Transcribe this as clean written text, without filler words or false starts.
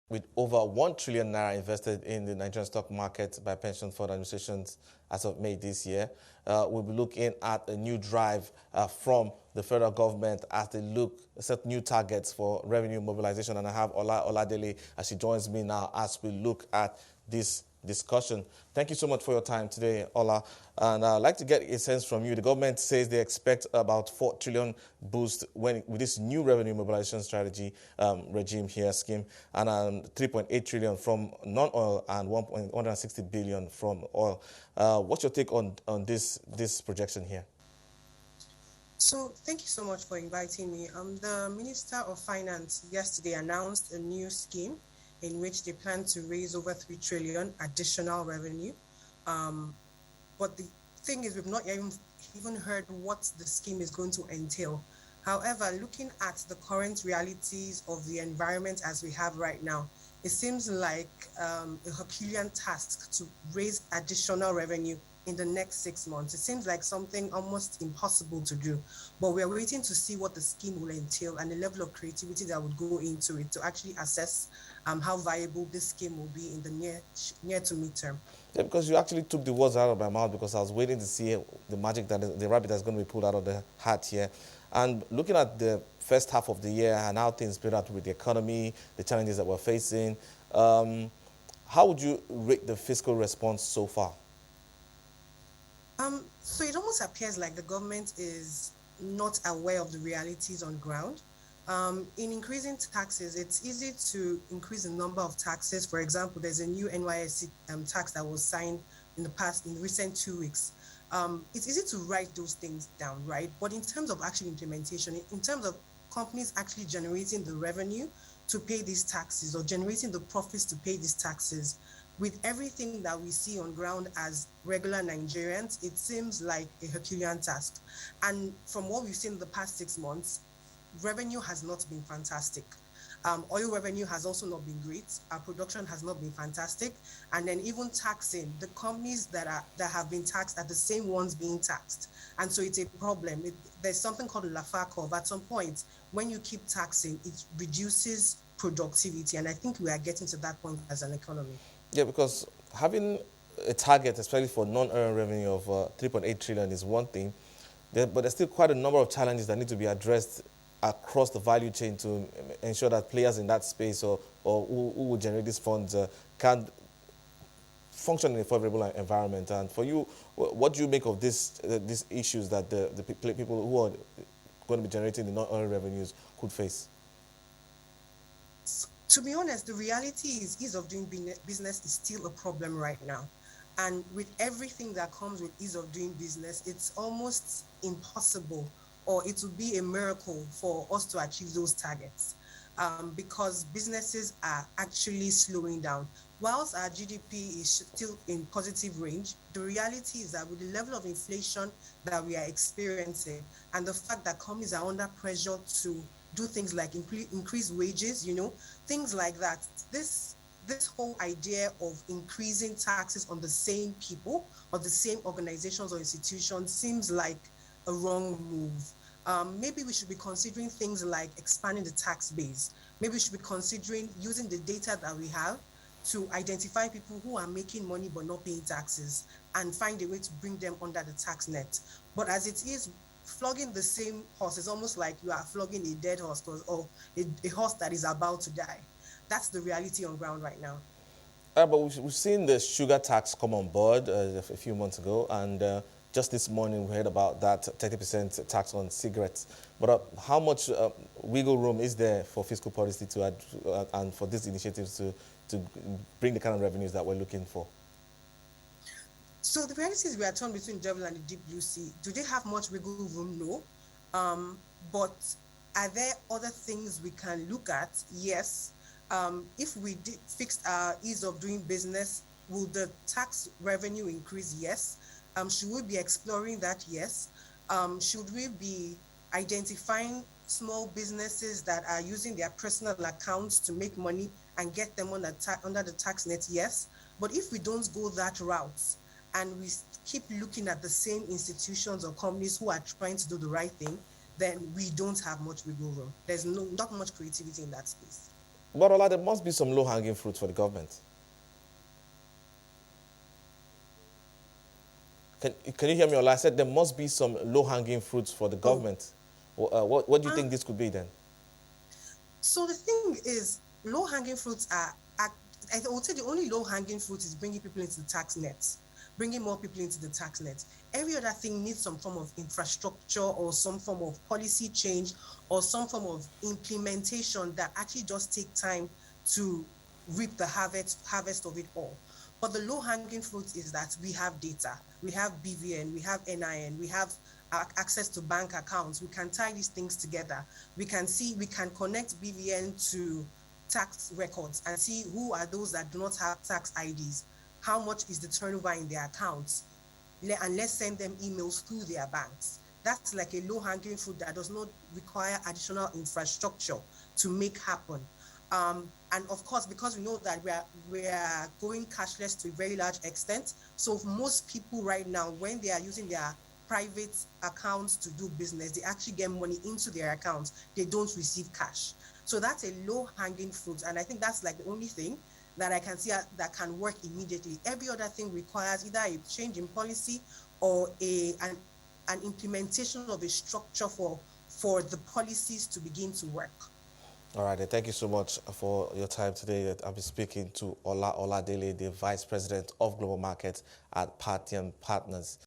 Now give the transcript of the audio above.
with over 1 trillion naira invested in the Nigerian stock market by pension fund administrations as of May this year. We'll be looking at a new drive from the federal government as they set new targets for revenue mobilization. And I have Oladele as she joins me now as we look at this discussion. Thank you so much for your time today, Ola. And I'd like to get a sense from you. The government says they expect about 4 trillion boost with this new revenue mobilization strategy regime here, scheme, and 3.8 trillion from non-oil and 160 billion from oil. What's your take on this projection here? So thank you so much for inviting me. The Minister of Finance yesterday announced a new scheme in which they plan to raise over 3 trillion additional revenue. But the thing is, we've not even heard what the scheme is going to entail. However, looking at the current realities of the environment as we have right now, it seems like a Herculean task to raise additional revenue in the next 6 months. It seems like something almost impossible to do, but we're waiting to see what the scheme will entail and the level of creativity that would go into it to actually assess how viable this scheme will be in the near to midterm. Yeah, because you actually took the words out of my mouth, because I was waiting to see the magic the rabbit that's going to be pulled out of the hat here. And looking at the first half of the year and how things played out with the economy, the challenges that we're facing, how would you rate the fiscal response so far? So it almost appears like the government is not aware of the realities on ground. In increasing taxes, it's easy to increase the number of taxes. For example, there's a new NYSC tax that was signed in recent 2 weeks. It's easy to write those things down, right? But in terms of actual implementation, in terms of companies actually generating the revenue to pay these taxes or generating the profits to pay these taxes, with everything that we see on ground as regular Nigerians, it seems like a Herculean task. And from what we've seen in the past 6 months, revenue has not been fantastic. Oil revenue has also not been great. Our production has not been fantastic. And then even taxing, the companies that have been taxed are the same ones being taxed. And so it's a problem. There's something called a Laffer curve. At some point, when you keep taxing, it reduces productivity. And I think we are getting to that point as an economy. Yeah, because having a target, especially for non-earned revenue of 3.8 trillion is one thing, but there's still quite a number of challenges that need to be addressed across the value chain to ensure that players in that space or who will generate these funds can function in a favorable environment. And for you, what do you make of these issues that the people who are going to be generating the non-earned revenues could face? To be honest, the reality is ease of doing business is still a problem right now. And with everything that comes with ease of doing business, it's almost impossible, or it would be a miracle for us to achieve those targets because businesses are actually slowing down. Whilst our GDP is still in positive range, the reality is that with the level of inflation that we are experiencing and the fact that companies are under pressure to do things like increase wages, things like that. This whole idea of increasing taxes on the same people or the same organizations or institutions seems like a wrong move. Maybe we should be considering things like expanding the tax base. Maybe we should be considering using the data that we have to identify people who are making money but not paying taxes and find a way to bring them under the tax net. But as it is, flogging the same horse is almost like you are flogging a dead horse or a horse that is about to die. That's the reality on ground right now. But we've seen the sugar tax come on board a few months ago, and just this morning we heard about that 30% tax on cigarettes. But how much wiggle room is there for fiscal policy to add and for these initiatives to bring the kind of revenues that we're looking for? So the reality is we are torn between devil and the deep blue sea. Do they have much wiggle room? No. But are there other things we can look at? Yes. If we fixed our ease of doing business, will the tax revenue increase? Yes. Should we be exploring that? Yes. Should we be identifying small businesses that are using their personal accounts to make money and get them under the tax net? Yes. But if we don't go that route, and we keep looking at the same institutions or companies who are trying to do the right thing, then we don't have much wiggle room. There's not much creativity in that space. But Ola, there must be some low-hanging fruits for the government. Can you hear me, Ola? I said there must be some low-hanging fruits for the Oh, government. What do you um, think this could be then? so the thing is, low-hanging fruits are, I would say the only low-hanging fruit is bringing people into the tax net, bringing more people into the tax net. Every other thing needs some form of infrastructure or some form of policy change or some form of implementation that actually just take time to reap the harvest of it all. But the low-hanging fruit is that we have data, we have BVN, we have NIN, we have access to bank accounts. We can tie these things together. We can connect BVN to tax records and see who are those that do not have tax IDs, how much is the turnover in their accounts, and let's send them emails through their banks. That's like a low-hanging fruit that does not require additional infrastructure to make happen. And of course, because we know that we are going cashless to a very large extent, so most people right now, when they are using their private accounts to do business, they actually get money into their accounts. They don't receive cash. So that's a low-hanging fruit, and I think that's like the only thing that I can see that can work immediately. Every other thing requires either a change in policy or an implementation of a structure for the policies to begin to work. All right, thank you so much for your time today. I'll be speaking to Oladele, the Vice President of Global Markets at Parthian Partners.